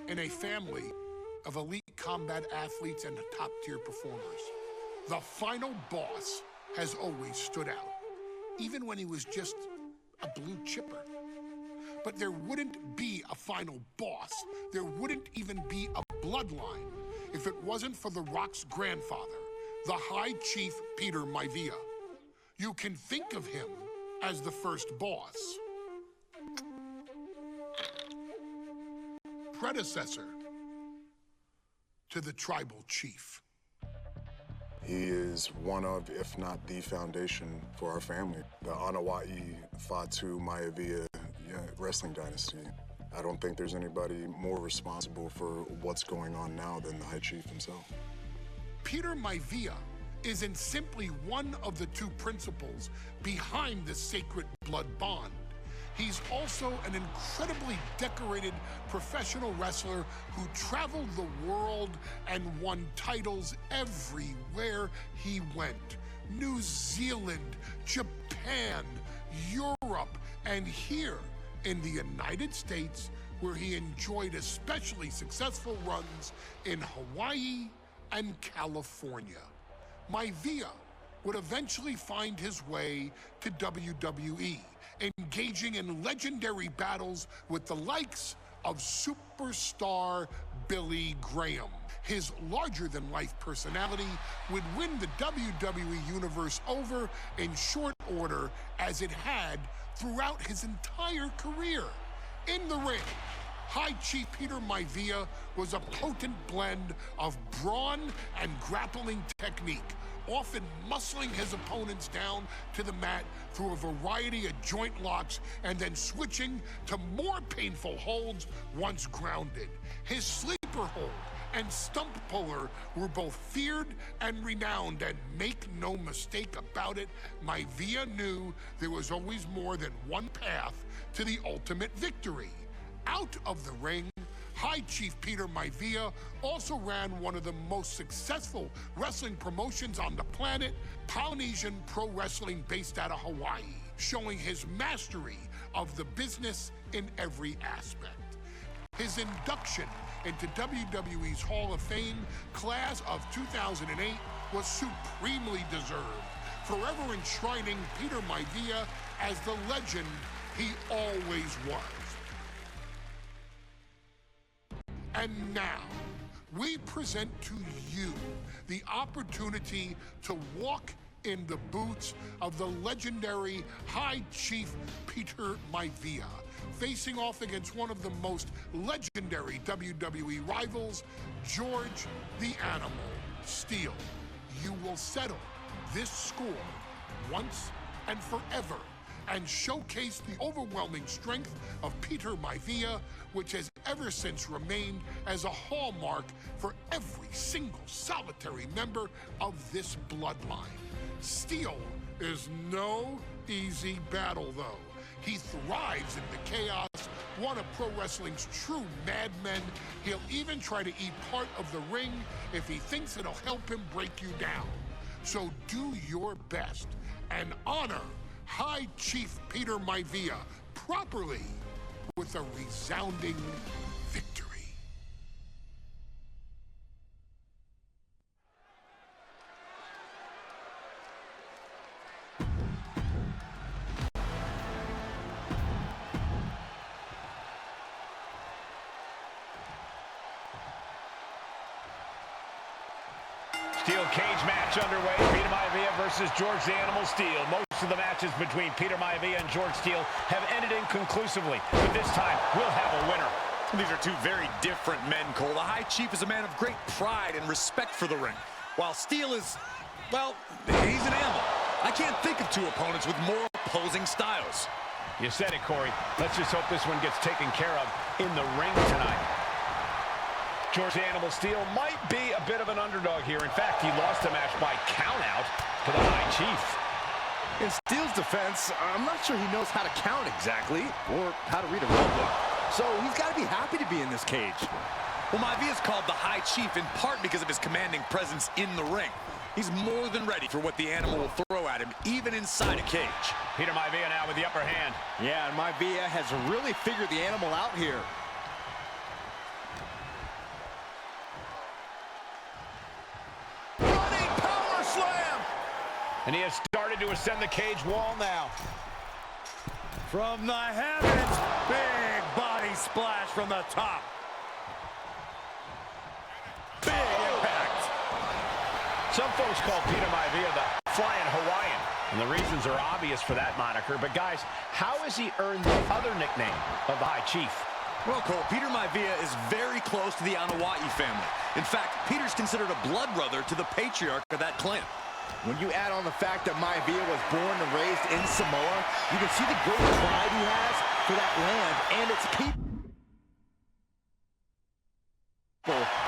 in a family of elite combat athletes and top-tier performers. The final boss has always stood out, even when he was just a blue chipper. But there wouldn't be a final boss, there wouldn't even be a bloodline if it wasn't for The Rock's grandfather, the High Chief Peter Maivia. You can think of him as the first boss. Predecessor to the tribal chief. He is one of, if not the foundation for our family. The Anawa'i Fatu Maivia wrestling dynasty. I don't think there's anybody more responsible for what's going on now than the High Chief himself. Peter Maivia isn't simply one of the two principals behind the sacred blood bond. He's also an incredibly decorated professional wrestler who traveled the world and won titles everywhere he went. New Zealand, Japan, Europe, and here in the United States, where he enjoyed especially successful runs in Hawaii and California. Maivia would eventually find his way to WWE, engaging in legendary battles with the likes of superstar Billy Graham. His larger-than-life personality would win the WWE Universe over in short order, as it had throughout his entire career. In the ring, High Chief Peter Maivia was a potent blend of brawn and grappling technique, often muscling his opponents down to the mat through a variety of joint locks and then switching to more painful holds once grounded. His sleeper hold and stump puller were both feared and renowned, and make no mistake about it, Maivia knew there was always more than one path to the ultimate victory. Out of the ring, High Chief Peter Maivia also ran one of the most successful wrestling promotions on the planet, Polynesian Pro Wrestling, based out of Hawaii, showing his mastery of the business in every aspect. His induction into WWE's Hall of Fame class of 2008 was supremely deserved, forever enshrining Peter Maivia as the legend he always was. And now, we present to you the opportunity to walk in the boots of the legendary High Chief Peter Maivia, facing off against one of the most legendary WWE rivals, George the Animal Steele. You will settle this score once and forever and showcase the overwhelming strength of Peter Maivia, which has ever since remained as a hallmark for every single solitary member of this bloodline. Steele is no easy battle, though. He thrives in the chaos, one of pro wrestling's true madmen. He'll even try to eat part of the ring if he thinks it'll help him break you down. So do your best and honor High Chief Peter Maivia properly with a resounding victory. Steel cage match underway. Peter Maivia versus George the Animal Steele. Most of the matches between Peter Maivia and George Steele have ended inconclusively, but this time we'll have a winner. These are two very different men, Cole. The High Chief is a man of great pride and respect for the ring, while Steele is, well, he's an animal. I can't think of two opponents with more opposing styles. You said it, Corey. Let's just hope this one gets taken care of in the ring tonight. George the Animal Steele might be a bit of an underdog here. In fact, he lost the match by countout to the High Chief. In Steele's defense, I'm not sure he knows how to count exactly, or how to read a rule book. So he's got to be happy to be in this cage. Well, Maivia is called the High Chief in part because of his commanding presence in the ring. He's more than ready for what the animal will throw at him, even inside a cage. Peter Maivia now with the upper hand. Yeah, and Maivia has really figured the animal out here. And he has started to ascend the cage wall now. From the heavens, big body splash from the top. Big impact. Some folks call Peter Maivia the Flying Hawaiian, and the reasons are obvious for that moniker. But guys, how has he earned the other nickname of the High Chief? Well, Cole, Peter Maivia is very close to the Anoa'i family. In fact, Peter's considered a blood brother to the patriarch of that clan. When you add on the fact that Maivia was born and raised in Samoa, you can see the great pride he has for that land and its people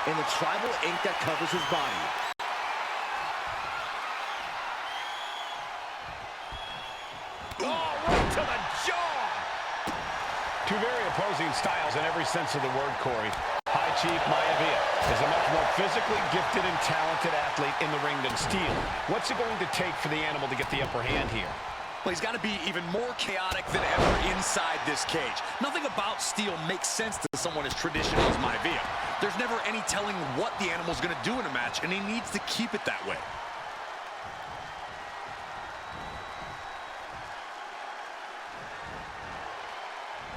and the tribal ink that covers his body. Oh, right to the jaw! Two very opposing styles in every sense of the word, Corey. High Chief Maivia is a much more physically gifted and talented athlete in the ring than Steel. What's it going to take for the animal to get the upper hand here? Well, he's got to be even more chaotic than ever inside this cage. Nothing about Steel makes sense to someone as traditional as Maivia. There's never any telling what the animal's going to do in a match, and he needs to keep it that way.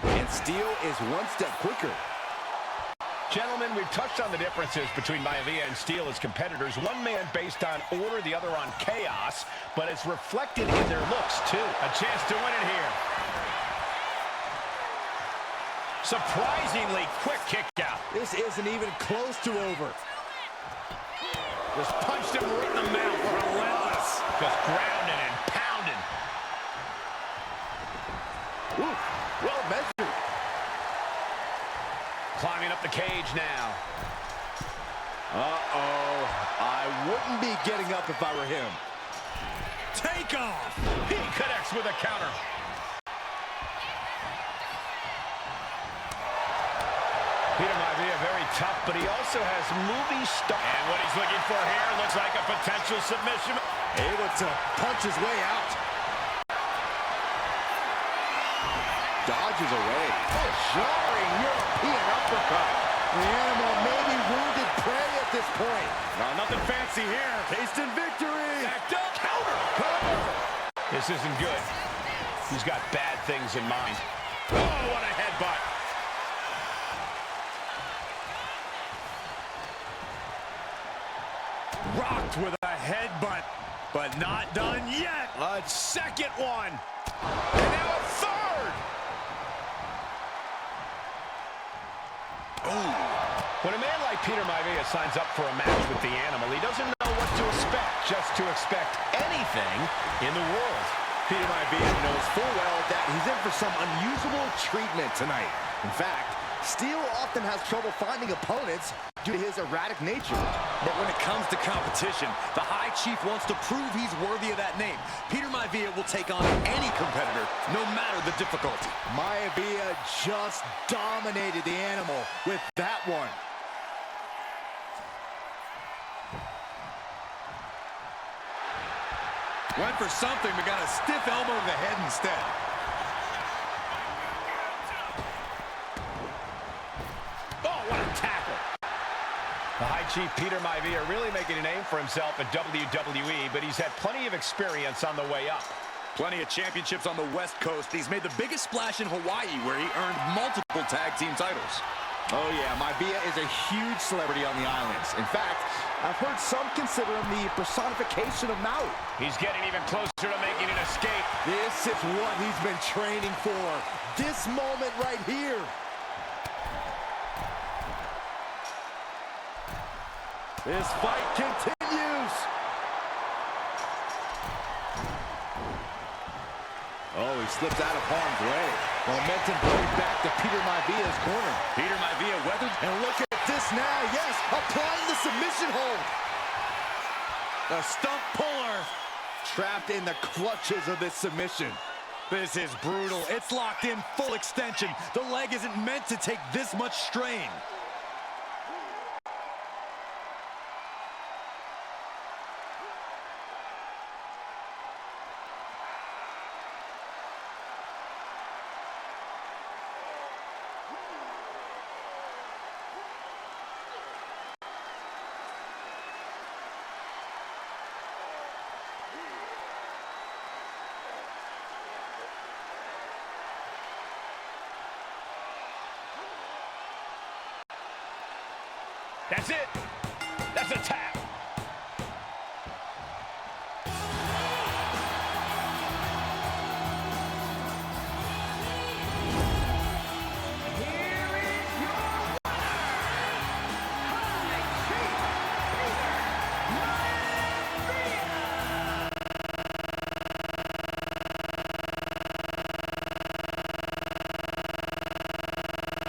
And Steel is one step quicker. Gentlemen, we've touched on the differences between Maivia and Steel as competitors. One man based on order, the other on chaos, but it's reflected in their looks, too. A chance to win it here. Surprisingly quick kick out. This isn't even close to over. Just punched him right in the mouth. Relentless. Just grounding and pounding. Ooh, well measured. Climbing up the cage now. Uh-oh. I wouldn't be getting up if I were him. Take off. He connects with a counter. Peter Maivia very tough, but he also has movie star. And what he's looking for here looks like a potential submission. Able to punch his way out. Dodges away. Oh, jarring European uppercut. The animal may be wounded prey at this point. Nothing fancy here. Tasting victory. Backed up. Counter. This isn't good. He's got bad things in mind. Oh, what a headbutt. Rocked with a headbutt, but not done yet. A second one. And now a third. Ooh. When a man like Peter Maivia signs up for a match with the animal, he doesn't know what to expect, just to expect anything in the world. Peter Maivia knows full well that he's in for some unusual treatment tonight. In fact, Steel often has trouble finding opponents due to his erratic nature. But when it comes to competition, the High Chief wants to prove he's worthy of that name. Peter Maivia will take on any competitor, no matter the difficulty. Maivia just dominated the animal with that one. Went for something, but got a stiff elbow to the head instead. Oh, what a tackle. The High Chief Peter Maivia really making a name for himself at WWE, but he's had plenty of experience on the way up. Plenty of championships on the West Coast. He's made the biggest splash in Hawaii, where he earned multiple tag team titles. Oh yeah, Maivia is a huge celebrity on the islands. In fact, I've heard some consider him the personification of Maui. He's getting even closer to making an escape. This is what he's been training for. This moment right here. This fight continues. Oh, he slips out of harm's way. Momentum going back to Peter Maivia's corner. Peter Maivia weathered. And look at this now. Yes, applying the submission hold. The stump puller. Trapped in the clutches of this submission. This is brutal. It's locked in full extension. The leg isn't meant to take this much strain. That's it. That's a tap.